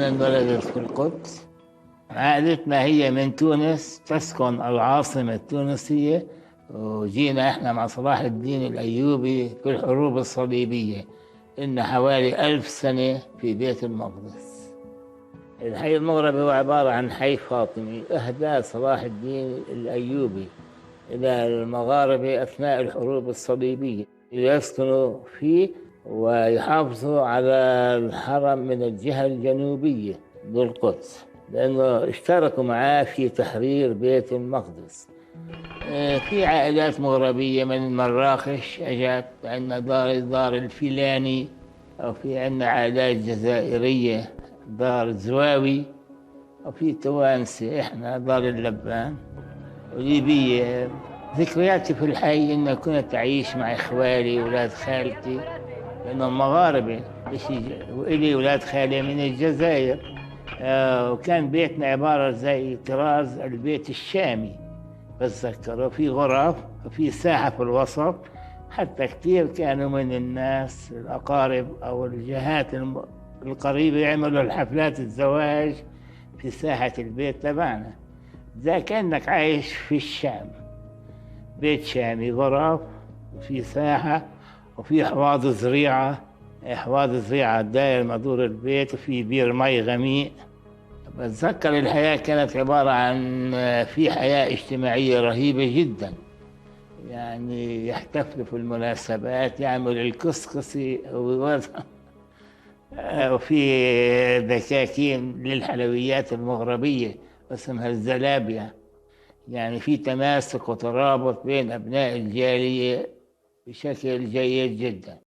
أنا انولدت في القدس. عائلتنا هي من تونس، تسكن العاصمة التونسية، وجينا إحنا مع صلاح الدين الأيوبي في الحروب الصليبية. إن حوالي 1000 سنة في بيت المقدس. الحي المغربي هو عبارة عن حي فاطمي أهداه صلاح الدين الأيوبي إلى المغاربة أثناء الحروب الصليبية ليسكنوا فيه ويحافظوا على الحرم من الجهة الجنوبية للقدس، لأنه اشتركوا معاه في تحرير بيت المقدس. في عائلات مغربية من مراكش أجت، عندنا دار الفيلاني، أو في عندنا عائلات جزائرية دار زواوي، وفي توانسة إحنا دار اللبان، وليبية. ذكرياتي في الحي إن كنت أعيش مع إخوالي ولاد خالتي لأنهم مغاربة، وإلي ولاد خالي من الجزائر. وكان بيتنا عبارة زي طراز البيت الشامي، بتذكر، وفي غرف وفي ساحة في الوسط. حتى كثير كانوا من الناس الأقارب أو الجهات القريبة يعملوا الحفلات الزواج في ساحة البيت تبعنا، زي كأنك عايش في الشام. بيت شامي، غرف وفي ساحة وفي حواض زريعة، داير مدور البيت، وفي بير مي غميق. بتذكر الحياة كانت عبارة عن في حياة اجتماعية رهيبة جدا، يعني يحتفلوا في المناسبات، يعمل الكسكسي وفي دكاكين للحلويات المغربية اسمها الزلابية. يعني في تماسك وترابط بين أبناء الجالية بشكل جيد جدا.